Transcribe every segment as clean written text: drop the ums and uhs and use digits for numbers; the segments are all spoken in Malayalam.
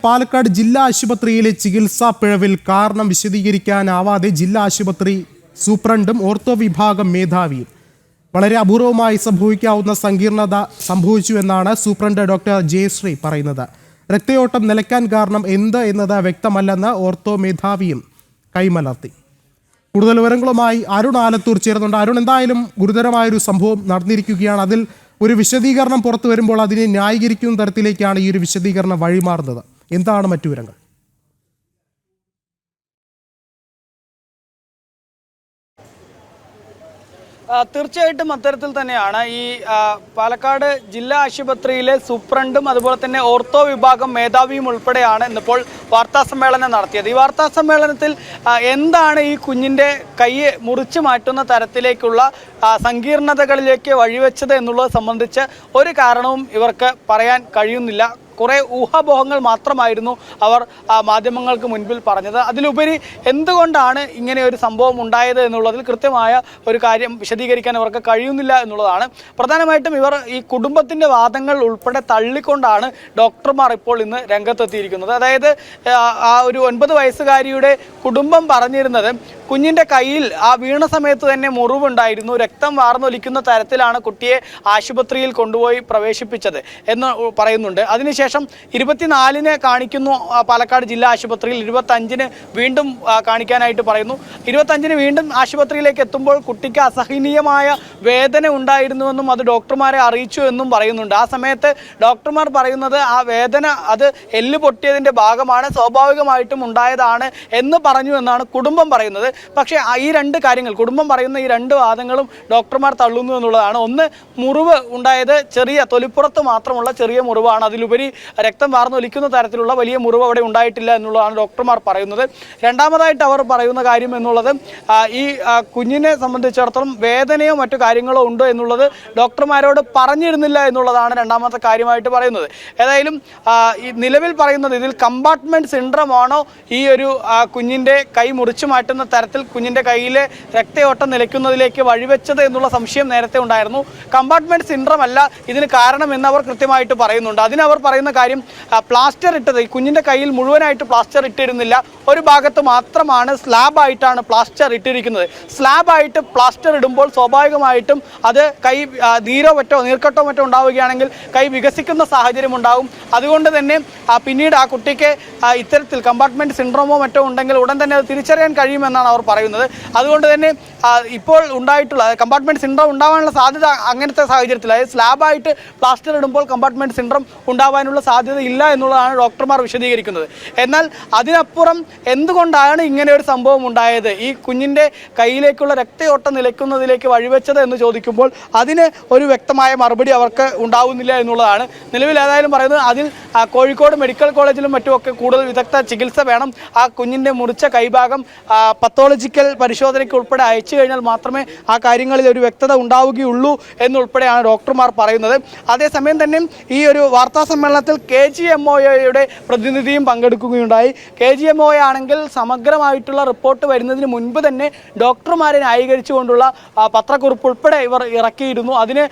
പാലക്കാട് ജില്ലാ ആശുപത്രിയിലെ ചികിത്സാ പിഴവിൽ കാരണം വിശദീകരിക്കാനാവാതെ ജില്ലാ ആശുപത്രി സൂപ്രണ്ടും ഓർത്തോ വിഭാഗം മേധാവിയും. വളരെ അപൂർവമായി സംഭവിക്കാവുന്ന സങ്കീർണത സംഭവിച്ചു എന്നാണ് സൂപ്രണ്ട് ഡോക്ടർ ജയശ്രീ പറയുന്നത്. രക്തയോട്ടം നിലയ്ക്കാൻ കാരണം എന്ത് എന്നത് വ്യക്തമല്ലെന്ന് ഓർത്തോ മേധാവിയും കൈമലർത്തി. കൂടുതൽ വിവരങ്ങളുമായി അരുൺ ആലത്തൂർ ചേർന്നുണ്ട്. അരുൺ, എന്തായാലും ഗുരുതരമായൊരു സംഭവം നടന്നിരിക്കുകയാണ്. അതിൽ ഒരു വിശദീകരണം പുറത്തു വരുമ്പോൾ അതിനെ ന്യായീകരിക്കുന്ന തരത്തിലേക്കാണ് ഈ ഒരു വിശദീകരണം വഴിമാറുന്നത്. എന്താണ് മറ്റു വിവരങ്ങൾ? തീർച്ചയായിട്ടും അത്തരത്തിൽ തന്നെയാണ് ഈ പാലക്കാട് ജില്ലാ ആശുപത്രിയിലെ സൂപ്രണ്ടും അതുപോലെ തന്നെ ഓർത്തോ വിഭാഗം മേധാവിയും ഉൾപ്പെടെയാണ് ഇന്നിപ്പോൾ വാർത്താ സമ്മേളനം നടത്തിയത്. ഈ വാർത്താ സമ്മേളനത്തിൽ എന്താണ് ഈ കുഞ്ഞിൻ്റെ കൈ മുറിച്ചു മാറ്റുന്ന തരത്തിലേക്കുള്ള സങ്കീർണതകളിലേക്ക് വഴിവെച്ചത് എന്നുള്ളത് സംബന്ധിച്ച് ഒരു കാരണവും ഇവർക്ക് പറയാൻ കഴിയുന്നില്ല. കുറേ ഊഹാപോഹങ്ങൾ മാത്രമായിരുന്നു അവർ മാധ്യമങ്ങൾക്ക് മുൻപിൽ പറഞ്ഞത്. അതിലുപരി എന്തുകൊണ്ടാണ് ഇങ്ങനെ ഒരു സംഭവം ഉണ്ടായത് എന്നുള്ളതിൽ കൃത്യമായ ഒരു കാര്യം വിശദീകരിക്കാൻ അവർക്ക് കഴിയുന്നില്ല എന്നുള്ളതാണ്. പ്രധാനമായിട്ടും ഇവർ ഈ കുടുംബത്തിൻ്റെ വാദങ്ങൾ ഉൾപ്പെടെ തള്ളിക്കൊണ്ടാണ് ഡോക്ടർമാർ ഇപ്പോൾ ഇന്ന് രംഗത്തെത്തിയിരിക്കുന്നത്. അതായത് ആ ഒരു 9 വയസ്സുകാരിയുടെ കുടുംബം പറഞ്ഞിരുന്നത് കുഞ്ഞിൻ്റെ കയ്യിൽ ആ വീണ സമയത്ത് തന്നെ മുറിവുണ്ടായിരുന്നു, രക്തം വാർന്നൊലിക്കുന്ന തരത്തിലാണ് കുട്ടിയെ ആശുപത്രിയിൽ കൊണ്ടുപോയി പ്രവേശിപ്പിച്ചത് എന്ന് പറയുന്നുണ്ട്. അതിനുശേഷം 24-ന് കാണിക്കുന്നു പാലക്കാട് ജില്ലാ ആശുപത്രിയിൽ, 25-ന് വീണ്ടും കാണിക്കാനായിട്ട് പറയുന്നു. 25-ന് വീണ്ടും ആശുപത്രിയിലേക്ക് എത്തുമ്പോൾ കുട്ടിക്ക് അസഹനീയമായ വേദന ഉണ്ടായിരുന്നുവെന്നും അത് ഡോക്ടർമാരെ അറിയിച്ചു എന്നും പറയുന്നുണ്ട്. ആ സമയത്ത് ഡോക്ടർമാർ പറയുന്നത് ആ വേദന അത് എല്ല് പൊട്ടിയതിൻ്റെ ഭാഗമാണ്, സ്വാഭാവികമായിട്ടും ഉണ്ടായതാണ് എന്ന് പറഞ്ഞു എന്നാണ് കുടുംബം പറയുന്നത്. പക്ഷേ ഈ 2 കാര്യങ്ങൾ, കുടുംബം പറയുന്ന ഈ 2 വാദങ്ങളും ഡോക്ടർമാർ തള്ളുന്നു എന്നുള്ളതാണ്. ഒന്ന്, മുറിവ് ഉണ്ടായത് ചെറിയ തൊലിപ്പുറത്ത് മാത്രമുള്ള ചെറിയ മുറിവാണ്, അതിലുപരി രക്തം വാർന്നൊലിക്കുന്ന തരത്തിലുള്ള വലിയ മുറിവ് അവിടെ ഉണ്ടായിട്ടില്ല എന്നുള്ളതാണ് ഡോക്ടർമാർ പറയുന്നത്. രണ്ടാമതായിട്ട് അവർ പറയുന്ന കാര്യം എന്നുള്ളത് ഈ കുഞ്ഞിനെ സംബന്ധിച്ചിടത്തോളം വേദനയോ മറ്റു കാര്യങ്ങളോ ഉണ്ടോ എന്നുള്ളത് ഡോക്ടർമാരോട് പറഞ്ഞിരുന്നില്ല എന്നുള്ളതാണ് രണ്ടാമത്തെ കാര്യമായിട്ട് പറയുന്നത്. ഏതായാലും ഈ നിലവിൽ പറയുന്നത് ഇതിൽ കമ്പാർട്ട്മെൻറ്റ് സിൻഡ്രോം ആണോ ഈ ഒരു കുഞ്ഞിൻ്റെ കൈ മുറിച്ചു മാറ്റുന്ന തരത്തിൽ കുഞ്ഞിൻ്റെ കയ്യിലെ രക്തയോട്ടം നിലയ്ക്കുന്നതിലേക്ക് വഴിവെച്ചത് എന്നുള്ള സംശയം നേരത്തെ ഉണ്ടായിരുന്നു. കമ്പാർട്ട്മെൻറ്റ് സിൻഡ്രോം അല്ല ഇതിന് കാരണം എന്ന് അവർ കൃത്യമായിട്ട് പറയുന്നുണ്ട്. അതിനവർ പറയുന്ന കാര്യം പ്ലാസ്റ്റർ ഇട്ടത്, ഈ കുഞ്ഞിൻ്റെ കയ്യിൽ മുഴുവനായിട്ട് പ്ലാസ്റ്റർ ഇട്ടിരുന്നില്ല, ഒരു ഭാഗത്ത് മാത്രമാണ് സ്ലാബായിട്ടാണ് പ്ലാസ്റ്റർ ഇട്ടിരിക്കുന്നത്. സ്ലാബായിട്ട് പ്ലാസ്റ്റർ ഇടുമ്പോൾ സ്വാഭാവികമായിട്ടും അത് കൈ നീരോ മറ്റോ നീർക്കെട്ടോ മറ്റോ ഉണ്ടാവുകയാണെങ്കിൽ കൈ വികസിക്കുന്ന സാഹചര്യം ഉണ്ടാകും. അതുകൊണ്ട് തന്നെ പിന്നീട് ആ കുട്ടിക്ക് ഇത്തരത്തിൽ കമ്പാർട്ട്മെൻറ്റ് സിൻഡ്രോമോ മറ്റോ ഉണ്ടെങ്കിൽ ഉടൻ തന്നെ അത് തിരിച്ചറിയാൻ കഴിയുമെന്നാണ് അവർ പറയുന്നത്. അതുകൊണ്ട് തന്നെ ഇപ്പോൾ ഉണ്ടായിട്ടുള്ള കമ്പാർട്ട്മെൻറ്റ് സിൻഡ്രോം ഉണ്ടാകാനുള്ള സാധ്യത അങ്ങനത്തെ സാഹചര്യത്തിൽ, അതായത് സ്ലാബായിട്ട് പ്ലാസ്റ്റർ ഇടുമ്പോൾ കമ്പാർട്ട്മെൻറ്റ് സിൻഡ്രോം ഉണ്ടാവാനുള്ള സാധ്യത ഇല്ല എന്നുള്ളതാണ് ഡോക്ടർമാർ വിശദീകരിക്കുന്നത്. എന്നാൽ അതിനപ്പുറം എന്തുകൊണ്ടാണ് ഇങ്ങനെ ഒരു സംഭവം ഉണ്ടായത്, ഈ കുഞ്ഞിൻ്റെ കയ്യിലേക്കുള്ള രക്തയോട്ടം നിലയ്ക്കുന്നതിലേക്ക് വഴിവെച്ചത് എന്ന് ചോദിക്കുമ്പോൾ അതിന് ഒരു വ്യക്തമായ മറുപടി അവർക്ക് ഉണ്ടാവുന്നില്ല എന്നുള്ളതാണ്. നിലവിൽ ഏതായാലും പറയുന്നത് അതിൽ കോഴിക്കോട് മെഡിക്കൽ കോളേജിലും മറ്റുമൊക്കെ കൂടുതൽ വിദഗ്ധ ചികിത്സ വേണം, ആ കുഞ്ഞിൻ്റെ മുറിച്ച കൈഭാഗം പത്തോളജിക്കൽ പരിശോധനയ്ക്ക് ഉൾപ്പെടെ അയച്ചു കഴിഞ്ഞാൽ മാത്രമേ ആ കാര്യങ്ങളിൽ ഒരു വ്യക്തത ഉണ്ടാവുകയുള്ളൂ എന്നുൾപ്പെടെയാണ് ഡോക്ടർമാർ പറയുന്നത്. അതേസമയം തന്നെ ഈ ഒരു വാർത്താ സമ്മേളനത്തിൽ KGMOയുടെ പ്രതിനിധിയും പങ്കെടുക്കുകയുണ്ടായി. KGMO ആണെങ്കിൽ സമഗ്രമായിട്ടുള്ള റിപ്പോർട്ട് വരുന്നതിന് മുൻപ് തന്നെ ഡോക്ടർമാരെ ന്യായീകരിച്ചുകൊണ്ടുള്ള പത്രക്കുറിപ്പ് ഉൾപ്പെടെ ഇവർ ഇറക്കിയിരുന്നു. അതിന്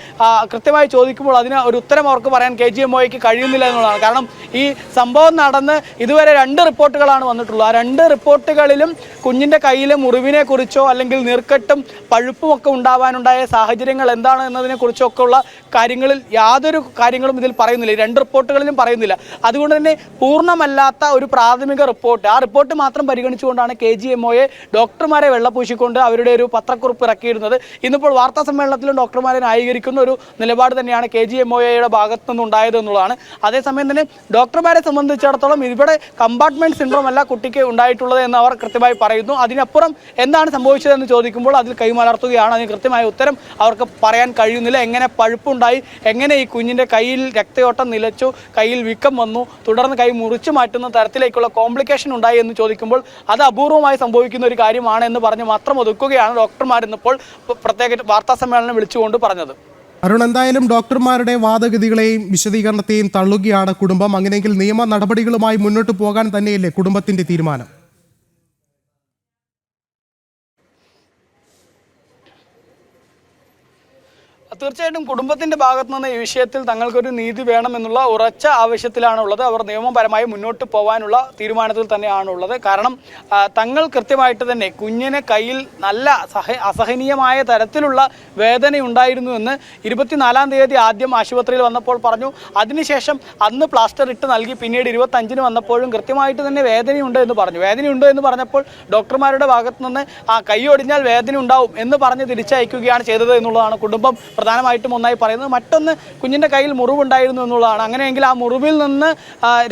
കൃത്യമായി ചോദിക്കുമ്പോൾ അതിന് ഒരു ഉത്തരം അവർക്ക് പറയാൻ KGMOയ്ക്ക് കഴിയുന്നില്ല എന്നുള്ളതാണ്. കാരണം ഈ സംഭവം നടന്ന് ഇതുവരെ 2 റിപ്പോർട്ടുകളാണ് വന്നിട്ടുള്ളത്. ആ 2 റിപ്പോർട്ടുകളിലും കുഞ്ഞിൻ്റെ കയ്യിലെ മുറിവിനെ കുറിച്ചോ അല്ലെങ്കിൽ നീർക്കെട്ടും പഴുപ്പുമൊക്കെ ഉണ്ടാവാനുണ്ടായ സാഹചര്യങ്ങൾ എന്താണ് എന്നതിനെക്കുറിച്ചൊക്കെ ഉള്ള കാര്യങ്ങളിൽ യാതൊരു കാര്യങ്ങളും ഇതിൽ പറയുന്നില്ല, ഈ 2 റിപ്പോർട്ടുകളിലും പറയുന്നില്ല. അതുകൊണ്ട് തന്നെ പൂർണ്ണമല്ലാത്ത ഒരു പ്രാഥമിക റിപ്പോർട്ട്, ആ റിപ്പോർട്ട് മാത്രം പരിഗണിച്ചുകൊണ്ടാണ് KGMOയെ ഡോക്ടർമാരെ വെള്ളപൂശിക്കൊണ്ട് അവരുടെ ഒരു പത്രക്കുറിപ്പ് ഇറക്കിയിരുന്നത്. ഇന്നിപ്പോൾ വാർത്താ സമ്മേളനത്തിലും ഡോക്ടർമാരെ ന്യായീകരിക്കുന്ന ഒരു നിലപാട് തന്നെയാണ് KGMOയുടെ ഭാഗത്തു നിന്നുണ്ടായത് എന്നുള്ളതാണ്. അതേസമയം തന്നെ ഡോക്ടർമാരെ സംബന്ധിച്ചിടത്തോളം ഇവിടെ കമ്പാർട്ട്മെൻറ്റ് സിൻഡ്രോം അല്ല കുട്ടിക്ക് ഉണ്ടായിട്ടുള്ളത് എന്ന് അവർ കൃത്യമായി പറയുന്നു. അതിനപ്പുറം എന്താണ് സംഭവിച്ചതെന്ന് ചോദിക്കുമ്പോൾ അതിൽ കൈമലർത്തുകയാണ്. അതിന് കൃത്യമായ ഉത്തരം അവർക്ക് പറയാൻ കഴിയുന്നില്ല. എങ്ങനെ പഴുപ്പുണ്ടായി, എങ്ങനെ ഈ കുഞ്ഞിൻ്റെ കയ്യിൽ രക്തയോട്ടം നിലച്ചു, കയ്യിൽ വീക്കം വന്നു, തുടർന്ന് കൈ മുറിച്ചു മാറ്റുന്ന തരത്തിലേക്കുള്ള കോംപ്ലിക്കേഷൻ ഉണ്ടായി എന്ന് ചോദിക്കുമ്പോൾ അത് അപൂർവമായി സംഭവിക്കുന്ന ഒരു കാര്യമാണ് എന്ന് പറഞ്ഞ് മാത്രം ഒതുക്കുകയാണ് ഡോക്ടർമാർ ഇന്നിപ്പോൾ പ്രത്യേക വാർത്താ സമ്മേളനം വിളിച്ചുകൊണ്ട് പറഞ്ഞത്. അരുൺ, എന്തായാലും ഡോക്ടർമാരുടെ വാദഗതികളെയും വിശദീകരണത്തെയും തള്ളുകയാണ് കുടുംബം. അങ്ങനെയെങ്കിൽ നിയമ നടപടികളുമായി മുന്നോട്ട് പോകാൻ തന്നെയല്ലേ കുടുംബത്തിന്റെ തീരുമാനം? തീർച്ചയായിട്ടും കുടുംബത്തിന്റെ ഭാഗത്തു നിന്ന് ഈ വിഷയത്തിൽ തങ്ങൾക്കൊരു നീതി വേണമെന്നുള്ള ഉറച്ച ആവശ്യത്തിലാണ് ഉള്ളത്. അവർ നിയമപരമായി മുന്നോട്ട് പോകാനുള്ള തീരുമാനത്തിൽ തന്നെയാണ് ഉള്ളത്. കാരണം തങ്ങൾ കൃത്യമായിട്ട് തന്നെ കുഞ്ഞിനെ കയ്യിൽ നല്ല അസഹനീയമായ തരത്തിലുള്ള വേദനയുണ്ടായിരുന്നു എന്ന് 24-ാം തീയതി ആദ്യം ആശുപത്രിയിൽ വന്നപ്പോൾ പറഞ്ഞു. അതിനുശേഷം അന്ന് പ്ലാസ്റ്റർ ഇട്ട് നൽകി. പിന്നീട് 25-ന് വന്നപ്പോഴും കൃത്യമായിട്ട് തന്നെ വേദനയുണ്ട് എന്ന് പറഞ്ഞു. വേദനയുണ്ട് എന്ന് പറഞ്ഞപ്പോൾ ഡോക്ടർമാരുടെ ഭാഗത്തു നിന്ന് കൈ ഒടിഞ്ഞാൽ വേദന ഉണ്ടാവും എന്ന് പറഞ്ഞ് തിരിച്ചയക്കുകയാണ് ചെയ്തത് എന്നുള്ളതാണ് കുടുംബം പ്രധാനമായിട്ടും ഒന്നായി പറയുന്നത്. മറ്റൊന്ന്, കുഞ്ഞിൻ്റെ കയ്യിൽ മുറിവുണ്ടായിരുന്നു എന്നുള്ളതാണ്. അങ്ങനെയെങ്കിൽ ആ മുറിവിൽ നിന്ന്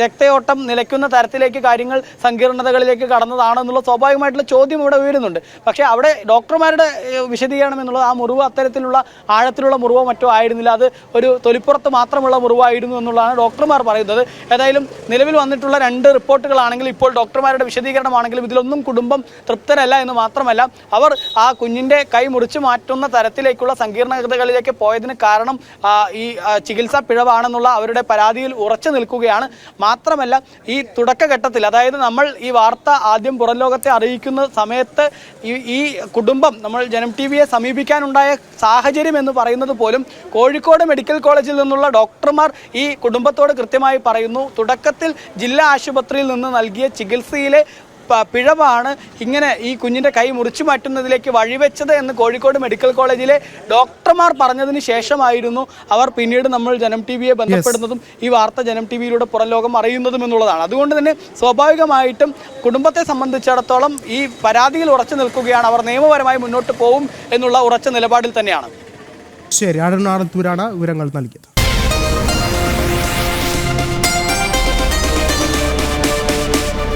രക്തയോട്ടം നിലയ്ക്കുന്ന തരത്തിലേക്ക് കാര്യങ്ങൾ സങ്കീർണതകളിലേക്ക് കടന്നതാണെന്നുള്ള സ്വാഭാവികമായിട്ടുള്ള ചോദ്യം ഇവിടെ ഉയരുന്നുണ്ട്. പക്ഷേ അവിടെ ഡോക്ടർമാരുടെ വിശദീകരണം എന്നുള്ളത് ആ മുറിവ് അത്തരത്തിലുള്ള ആഴത്തിലുള്ള മുറിവോ മറ്റോ ആയിരുന്നില്ല, അത് ഒരു തൊലിപ്പുറത്ത് മാത്രമുള്ള മുറിവായിരുന്നു എന്നുള്ളതാണ് ഡോക്ടർമാർ പറയുന്നത്. ഏതായാലും നിലവിൽ വന്നിട്ടുള്ള 2 റിപ്പോർട്ടുകളാണെങ്കിലും ഇപ്പോൾ ഡോക്ടർമാരുടെ വിശദീകരണമാണെങ്കിലും ഇതിലൊന്നും കുടുംബം തൃപ്തരല്ല എന്ന് മാത്രമല്ല, അവർ ആ കുഞ്ഞിൻ്റെ കൈ മുറിച്ചു മാറ്റുന്ന തരത്തിലേക്കുള്ള സങ്കീർണതകളിലേക്ക് പോയതിന് കാരണം ഈ ചികിത്സാ പിഴവാണെന്നുള്ള അവരുടെ പരാതിയിൽ ഉറച്ചു നിൽക്കുകയാണ്. മാത്രമല്ല, ഈ തുടക്കഘട്ടത്തിൽ, അതായത് നമ്മൾ ഈ വാർത്ത ആദ്യം പുറം ലോകത്തെ അറിയിക്കുന്ന സമയത്ത് ഈ കുടുംബം നമ്മൾ ജനം ടിവിയെ സമീപിക്കാനുണ്ടായ സാഹചര്യം എന്ന് പറയുന്നത് പോലും കോഴിക്കോട് മെഡിക്കൽ കോളേജിൽ നിന്നുള്ള ഡോക്ടർമാർ ഈ കുടുംബത്തോട് കൃത്യമായി പറയുന്നു, തുടക്കത്തിൽ ജില്ലാ ആശുപത്രിയിൽ നിന്ന് നൽകിയ ചികിത്സയിലെ പിഴവാണ് ഇങ്ങനെ ഈ കുഞ്ഞിൻ്റെ കൈ മുറിച്ചു മാറ്റുന്നതിലേക്ക് വഴിവെച്ചത് എന്ന് കോഴിക്കോട് മെഡിക്കൽ കോളേജിലെ ഡോക്ടർമാർ പറഞ്ഞതിന് ശേഷമായിരുന്നു അവർ പിന്നീട് നമ്മൾ ജനം ടിവിയെ ബന്ധപ്പെടുന്നതും ഈ വാർത്ത ജനം ടിവിയിലൂടെ പുറം ലോകം അറിയുന്നതും എന്നുള്ളതാണ്. അതുകൊണ്ട് തന്നെ സ്വാഭാവികമായിട്ടും കുടുംബത്തെ സംബന്ധിച്ചിടത്തോളം ഈ പരാതിയിൽ ഉറച്ചു നിൽക്കുകയാണ്. അവർ നിയമപരമായി മുന്നോട്ട് പോകും എന്നുള്ള ഉറച്ച നിലപാടിൽ തന്നെയാണ്. ശരി, അരുണാടത്തൂരാണ് വിവരങ്ങൾ നൽകിയത്.